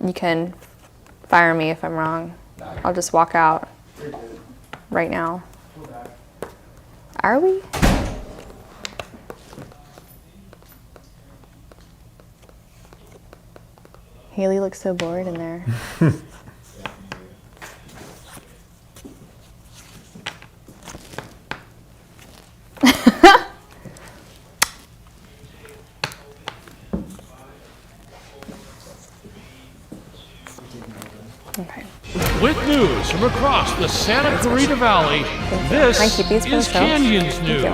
You can fire me if I'm wrong. I'll just walk out right now. Are we? Haley looks so bored in there. Okay. With news from across the Santa Clarita Valley, this is Canyons News.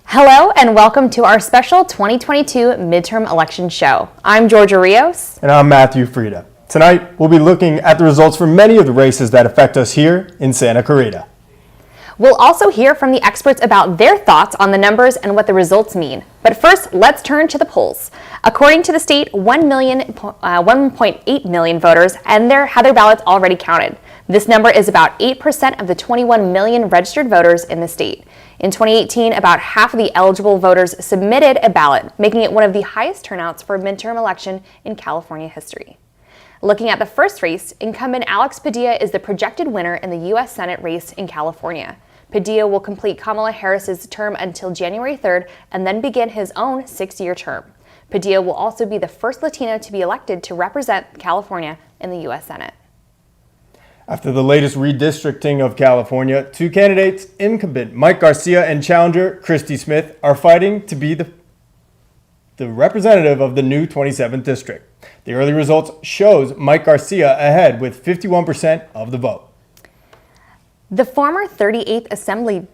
Hello and welcome to our special 2022 midterm election show. I'm Georgia Rios. And I'm Matthew Frieda. Tonight, we'll be looking at the results for many of the races that affect us here in Santa Clarita. We'll also hear from the experts about their thoughts on the numbers and what the results mean. But first, let's turn to the polls. According to the state, 1.8 million voters had their ballots already counted. This number is about 8% of the 21 million registered voters in the state. In 2018, about half of the eligible voters submitted a ballot, making it one of the highest turnouts for a midterm election in California history. Looking at the first race, incumbent Alex Padilla is the projected winner in the U.S. Senate race in California. Padilla will complete Kamala Harris's term until January 3rd and then begin his own 6-year term. Padilla will also be the first Latino to be elected to represent California in the U.S. Senate. After the latest redistricting of California, two candidates, incumbent Mike Garcia and challenger Christy Smith, are fighting to be the representative of the new 27th district. The early results shows Mike Garcia ahead with 51% of the vote. The former 38th Assembly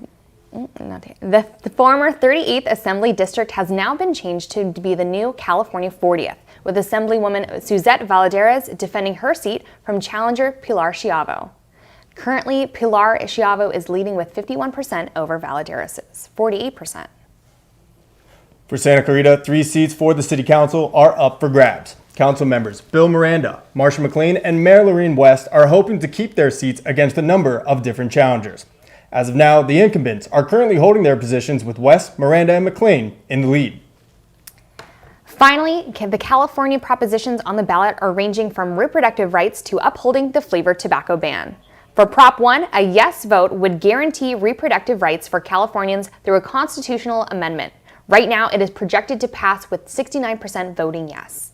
District has now been changed to be the new California 40th, with Assemblywoman Suzette Valladares defending her seat from challenger Pilar Schiavo. Currently, Pilar Schiavo is leading with 51% over Valladares' 48%. For Santa Clarita, 3 seats for the City Council are up for grabs. Council members Bill Miranda, Marsha McLean, and Mayor Lorene West are hoping to keep their seats against a number of different challengers. As of now, the incumbents are currently holding their positions with West, Miranda, and McLean in the lead. Finally, the California propositions on the ballot are ranging from reproductive rights to upholding the flavored tobacco ban. For Prop 1, a yes vote would guarantee reproductive rights for Californians through a constitutional amendment. Right now, it is projected to pass with 69% voting yes.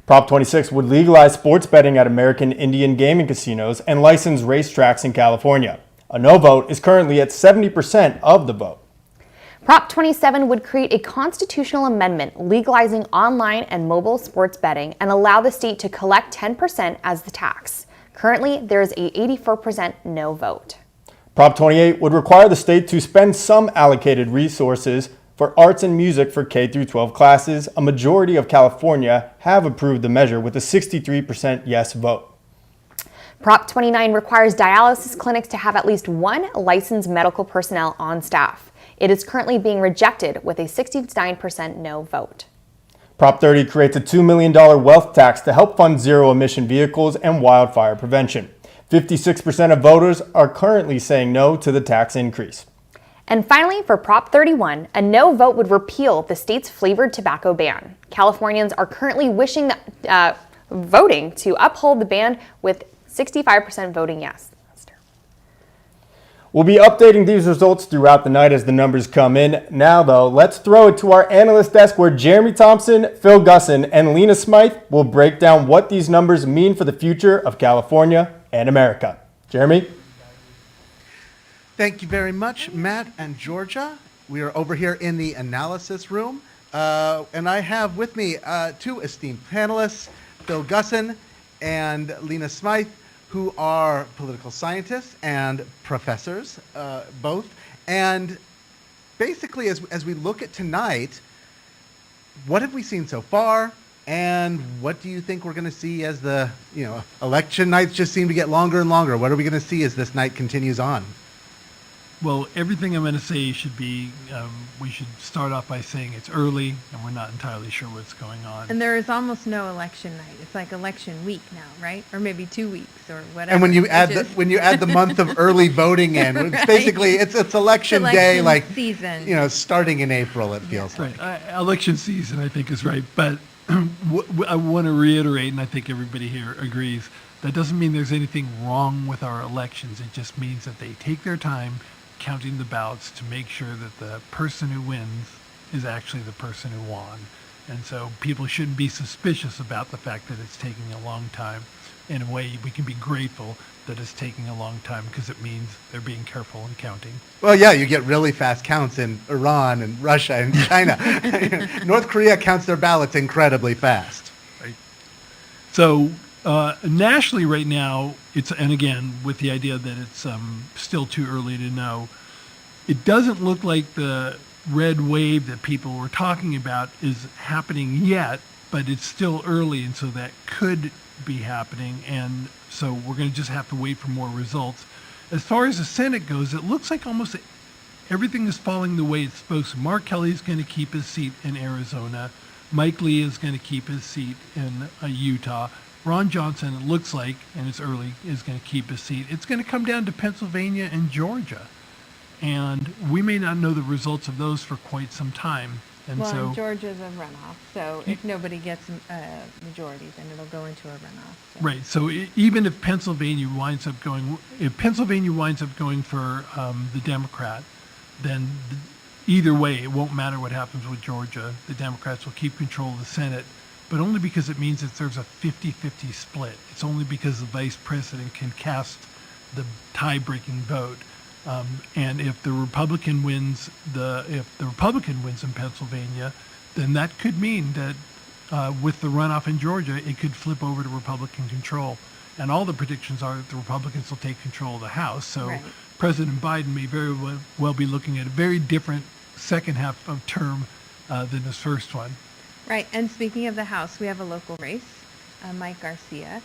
Prop 26 would legalize sports betting at American Indian gaming casinos and license racetracks in California. A no vote is currently at 70% of the vote. Prop 27 would create a constitutional amendment legalizing online and mobile sports betting and allow the state to collect 10% as the tax. Currently, there is a 84% no vote. Prop 28 would require the state to spend some allocated resources for arts and music for K-12 classes. A majority of California have approved the measure with a 63% yes vote. Prop 29 requires dialysis clinics to have at least one licensed medical personnel on staff. It is currently being rejected with a 69% no vote. Prop 30 creates a $2 million wealth tax to help fund zero-emission vehicles and wildfire prevention. 56% of voters are currently saying no to the tax increase. And finally, for Prop 31, a no vote would repeal the state's flavored tobacco ban. Californians are currently voting to uphold the ban with 65% voting yes. We'll be updating these results throughout the night as the numbers come in. Now, though, let's throw it to our analyst desk where Jeremy Thompson, Phil Gusson, and Lena Smythe will break down what these numbers mean for the future of California and America. Jeremy? Thank you very much, Matt and Georgia. We are over here in the analysis room, and I have with me 2 esteemed panelists, Phil Gusson and Lena Smythe, who are political scientists and professors, both. And basically, as we look at tonight, what have we seen so far? And what do you think we're going to see as the election nights just seem to get longer and longer? What are we going to see as this night continues on? Well, everything I'm going to say should be, we should start off by saying it's early and we're not entirely sure what's going on. And there is almost no election night. It's like election week now, right? Or maybe 2 weeks or whatever. And when you add which is- the month of early voting in, it's Right. basically it's election day, election like season. starting in April. It feels like. Right. Election season, I think, is right. But I want to reiterate, and I think everybody here agrees, that doesn't mean there's anything wrong with our elections. It just means that they take their time counting the ballots to make sure that the person who wins is actually the person who won. And so people shouldn't be suspicious about the fact that it's taking a long time. In a way, we can be grateful that it's taking a long time because it means they're being careful in counting. Well, yeah, you get really fast counts in Iran and Russia and China. North Korea counts their ballots incredibly fast. Right? So nationally right now, and again, with the idea that it's still too early to know, it doesn't look like the red wave that people were talking about is happening yet, but it's still early, and so that could be happening, and so we're going to just have to wait for more results. As far as the Senate goes, it looks like almost everything is falling the way it's supposed to. Mark Kelly is going to keep his seat in Arizona. Mike Lee is going to keep his seat in Utah. Ron Johnson, it looks like, and it's early, is going to keep his seat. It's going to come down to Pennsylvania and Georgia. And we may not know the results of those for quite some time. And Well, so and Georgia's a runoff, so if nobody gets a majority, then it'll go into a runoff. So. right. So even if Pennsylvania winds up going for the Democrat, then either way, it won't matter what happens with Georgia. The Democrats will keep control of the Senate, but only because it means that there's a 50-50 split. It's only because the vice president can cast the tie-breaking vote. And if the Republican wins in Pennsylvania, then that could mean that with the runoff in Georgia, it could flip over to Republican control. And all the predictions are that the Republicans will take control of the House. So Right. President Biden may very well be looking at a very different second half of term than his first one. Right, and speaking of the House, we have a local race. Mike Garcia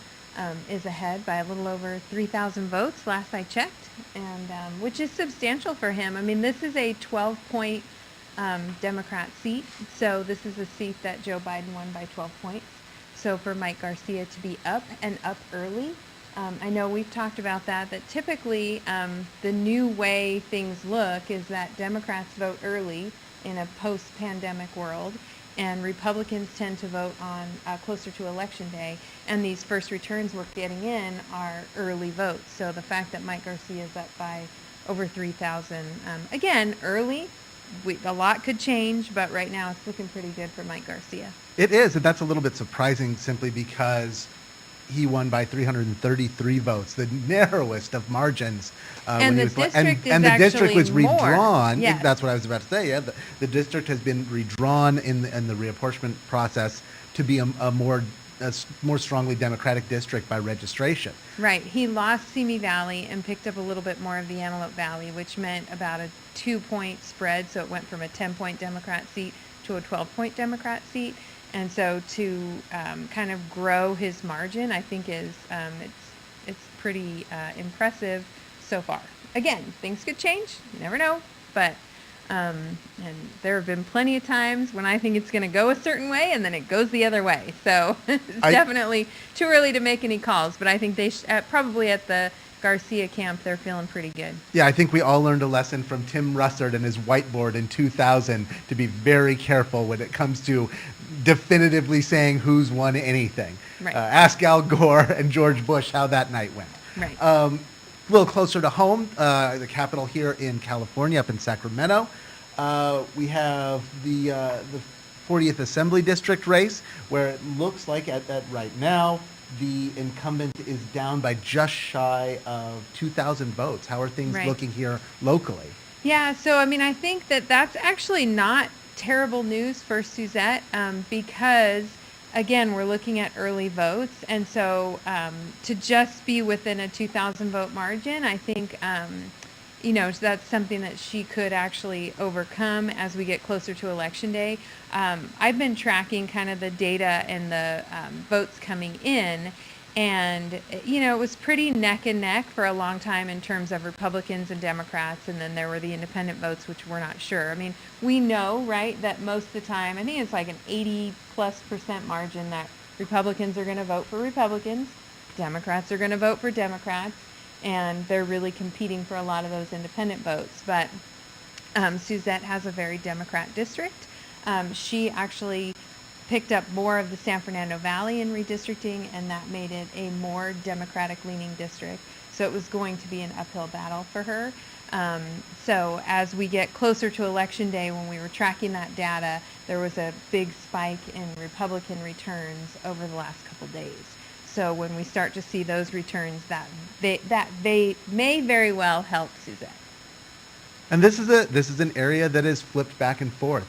is ahead by a little over 3,000 votes, last I checked, and which is substantial for him. I mean, this is a 12-point Democrat seat, so this is a seat that Joe Biden won by 12 points. So for Mike Garcia to be up and up early, I know we've talked about that typically the new way things look is that Democrats vote early in a post-pandemic world, and Republicans tend to vote on closer to Election Day, and these first returns we're getting in are early votes. So the fact that Mike Garcia is up by over 3,000, again, early, a lot could change, but right now it's looking pretty good for Mike Garcia. It is, and that's a little bit surprising simply because he won by 333 votes, the narrowest of margins. And when the he was, district is and the district was actually more. redrawn. Yes. That's what I was about to say. Yeah, the district has been redrawn in the reapportionment process to be a more strongly Democratic district by registration. Right. He lost Simi Valley and picked up a little bit more of the Antelope Valley, which meant about a 2-point spread. So it went from a 10-point Democrat seat to a 12-point Democrat seat. And so to kind of grow his margin, I think is it's pretty impressive so far. Again, things could change. You never know. But and there have been plenty of times when I think it's going to go a certain way and then it goes the other way. So it's definitely too early to make any calls. But I think they probably at the Garcia camp, they're feeling pretty good. Yeah, I think we all learned a lesson from Tim Russert and his whiteboard in 2000 to be very careful when it comes to definitively saying who's won anything. Right. Ask Al Gore and George Bush how that night went. Right. A little closer to home, the capital here in California, up in Sacramento. We have the 40th Assembly District race, where it looks like at right now, the incumbent is down by just shy of 2,000 votes. How are things Right. looking here locally? Yeah, so I mean, I think that's actually not terrible news for Suzette because, again, we're looking at early votes. And so to just be within a 2,000 vote margin, I think, that's something that she could actually overcome as we get closer to Election Day. I've been tracking kind of the data and the votes coming in. And, you know, it was pretty neck and neck for a long time in terms of Republicans and Democrats, and then there were the independent votes, which we're not sure. I mean, we know, right, that most of the time, I think it's like an 80+% margin that Republicans are going to vote for Republicans, Democrats are going to vote for Democrats, and they're really competing for a lot of those independent votes. But Suzette has a very Democrat district. She actually picked up more of the San Fernando Valley in redistricting, and that made it a more Democratic-leaning district. So it was going to be an uphill battle for her. So as we get closer to Election Day, when we were tracking that data, there was a big spike in Republican returns over the last couple days. So when we start to see those returns, that they may very well help Suzette. And this is an area that is flipped back and forth.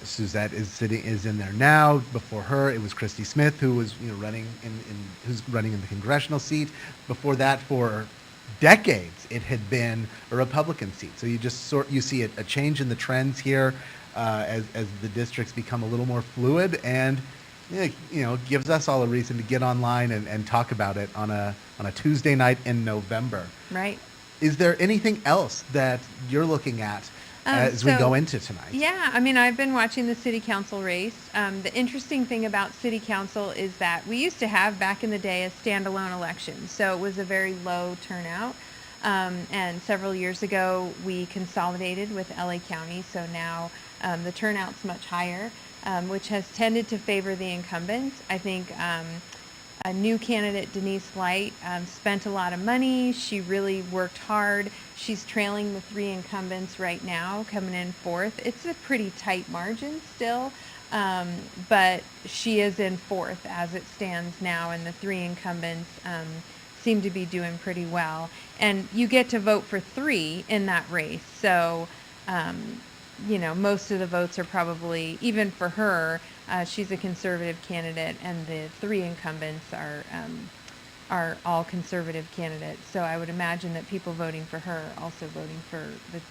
Suzette is in there now. Before her, it was Christy Smith, who was who's running in the congressional seat. Before that, for decades, it had been a Republican seat. So you see a change in the trends here as the districts become a little more fluid, and gives us all a reason to get online and talk about it on a Tuesday night in November. Right. Is there anything else that you're looking at as we go into tonight? Yeah, I mean, I've been watching the city council race. The interesting thing about city council is that we used to have, back in the day, a standalone election. So it was a very low turnout. And several years ago, we consolidated with LA County. So now the turnout's much higher, which has tended to favor the incumbents. I think a new candidate, Denise Light, spent a lot of money. She really worked hard. She's trailing the three incumbents right now, coming in fourth. It's a pretty tight margin still, but she is in fourth as it stands now, and the three incumbents seem to be doing pretty well. And you get to vote for three in that race, so most of the votes are probably, even for her, she's a conservative candidate, and the three incumbents are all conservative candidates. So I would imagine that people voting for her are also voting for the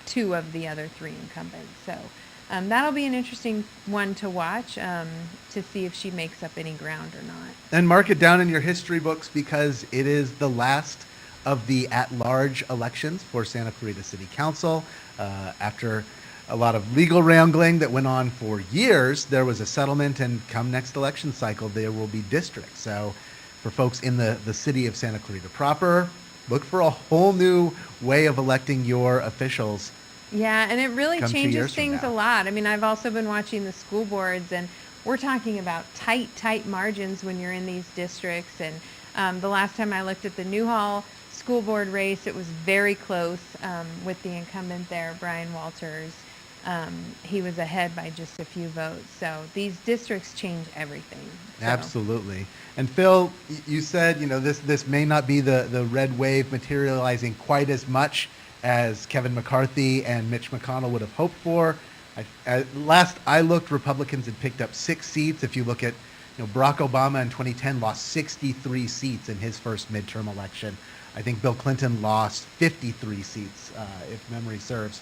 two of the other three incumbents. So that'll be an interesting one to watch, to see if she makes up any ground or not. And mark it down in your history books, because it is the last of the at-large elections for Santa Clarita City Council. After a lot of legal wrangling that went on for years, there was a settlement, and come next election cycle, there will be districts. So for folks in the city of Santa Clarita proper, look for a whole new way of electing your officials. Yeah, and it really Come 2 changes years from things now. a lot. I mean, I've also been watching the school boards, and we're talking about tight margins when you're in these districts. And the last time I looked at the Newhall school board race, it was very close with the incumbent there, Brian Walters. He was ahead by just a few votes. So these districts change everything. So. Absolutely. And Phil, you said, this may not be the red wave materializing quite as much as Kevin McCarthy and Mitch McConnell would have hoped for. Last I looked, Republicans had picked up 6 seats. If you look at, Barack Obama in 2010 lost 63 seats in his first midterm election. I think Bill Clinton lost 53 seats, if memory serves.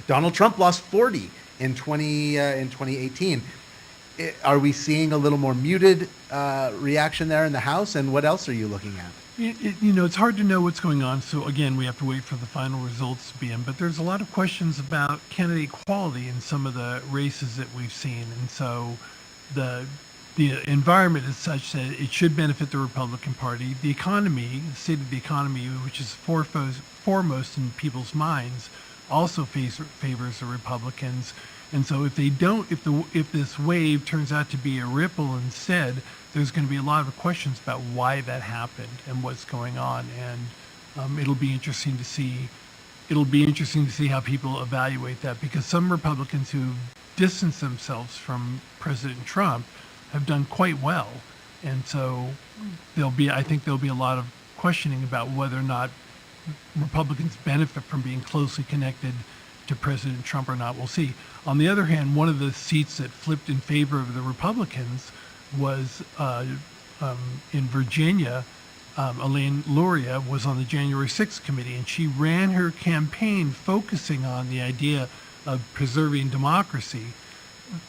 Donald Trump lost 40 in 2018. Are we seeing a little more muted reaction there in the House? And what else are you looking at? It's hard to know what's going on. So again, we have to wait for the final results to be in. But there's a lot of questions about candidate quality in some of the races that we've seen. And so the environment is such that it should benefit the Republican Party. The economy, the state of the economy, which is foremost in people's minds, also favors the Republicans. And so if this wave turns out to be a ripple instead, there's going to be a lot of questions about why that happened and what's going on. And it'll be interesting to see how people evaluate that, because some Republicans who distance themselves from President Trump have done quite well. And so I think there'll be a lot of questioning about whether or not Republicans benefit from being closely connected to President Trump or not. We'll see. On the other hand, one of the seats that flipped in favor of the Republicans was in Virginia. Elaine Luria was on the January 6th committee, and she ran her campaign focusing on the idea of preserving democracy.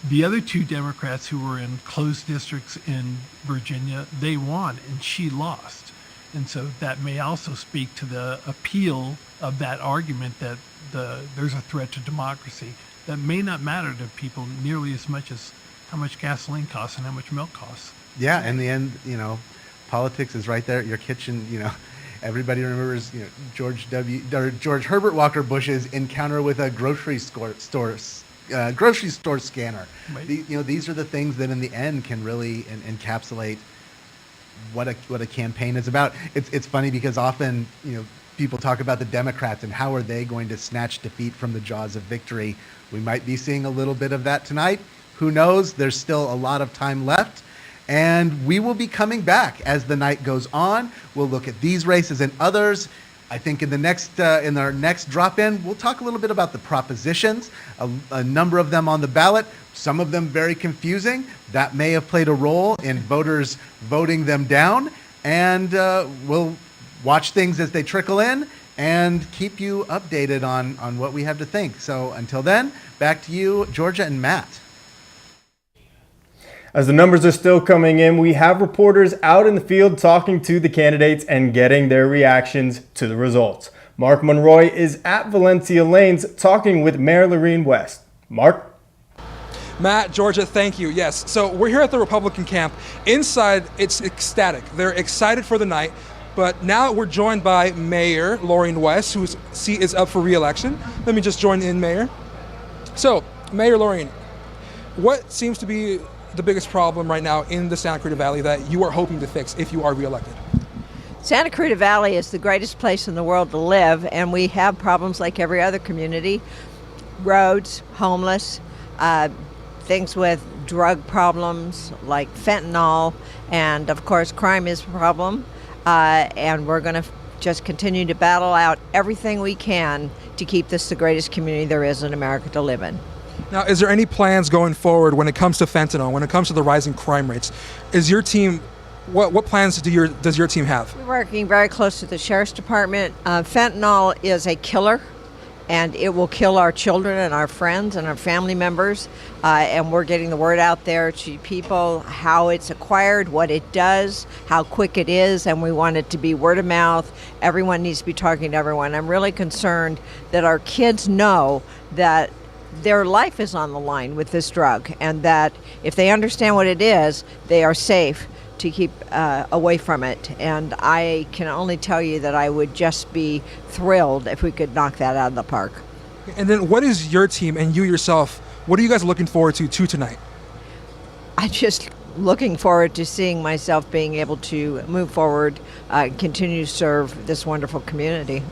The other two Democrats who were in closed districts in Virginia, they won and she lost. And so that may also speak to the appeal of that argument that there's a threat to democracy that may not matter to people nearly as much as how much gasoline costs and how much milk costs. Yeah, in the end, politics is right there at your kitchen. Everybody remembers, George Herbert Walker Bush's encounter with a grocery store scanner. Right. These are the things that in the end can really encapsulate what a campaign is about. It's funny because often, people talk about the Democrats and how are they going to snatch defeat from the jaws of victory. We might be seeing a little bit of that tonight. Who knows? There's still a lot of time left. And we will be coming back as the night goes on. We'll look at these races and others. I think in our next drop-in, we'll talk a little bit about the propositions, a number of them on the ballot, some of them very confusing. That may have played a role in voters voting them down. And we'll watch things as they trickle in and keep you updated on what we have to think. So until then, back to you, Georgia and Matt. As the numbers are still coming in, we have reporters out in the field talking to the candidates and getting their reactions to the results. Mark Monroy is at Valencia Lanes talking with Mayor Lorene West. Mark? Matt, Georgia, thank you. Yes, so we're here at the Republican camp. Inside, it's ecstatic. They're excited for the night, but now we're joined by Mayor Lorene West, whose seat is up for re-election. Let me just join in, Mayor. So, Mayor Lorene, what seems to be the biggest problem right now in the Santa Clarita Valley that you are hoping to fix if you are reelected? Santa Clarita Valley is the greatest place in the world to live, and we have problems like every other community. Roads, homeless, things with drug problems like fentanyl, and of course crime is a problem. And we're going to just continue to battle out everything we can to keep this the greatest community there is in America to live in. Now, is there any plans going forward when it comes to fentanyl, when it comes to the rising crime rates? Is your team, what plans does your team have? We're working very close to the Sheriff's Department. Fentanyl is a killer, and it will kill our children and our friends and our family members. And we're getting the word out there to people how it's acquired, what it does, how quick it is, and we want it to be word of mouth. Everyone needs to be talking to everyone. I'm really concerned that our kids know that their life is on the line with this drug, and that if they understand what it is, they are safe to keep away from it. And I can only tell you that I would just be thrilled if we could knock that out of the park. And then what is your team and you yourself, what are you guys looking forward to tonight? I'm just looking forward to seeing myself being able to move forward, continue to serve this wonderful community.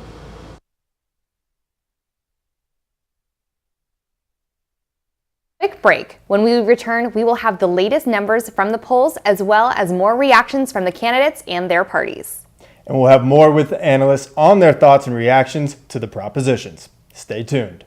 Quick break. When we return, we will have the latest numbers from the polls as well as more reactions from the candidates and their parties. And we'll have more with the analysts on their thoughts and reactions to the propositions. Stay tuned.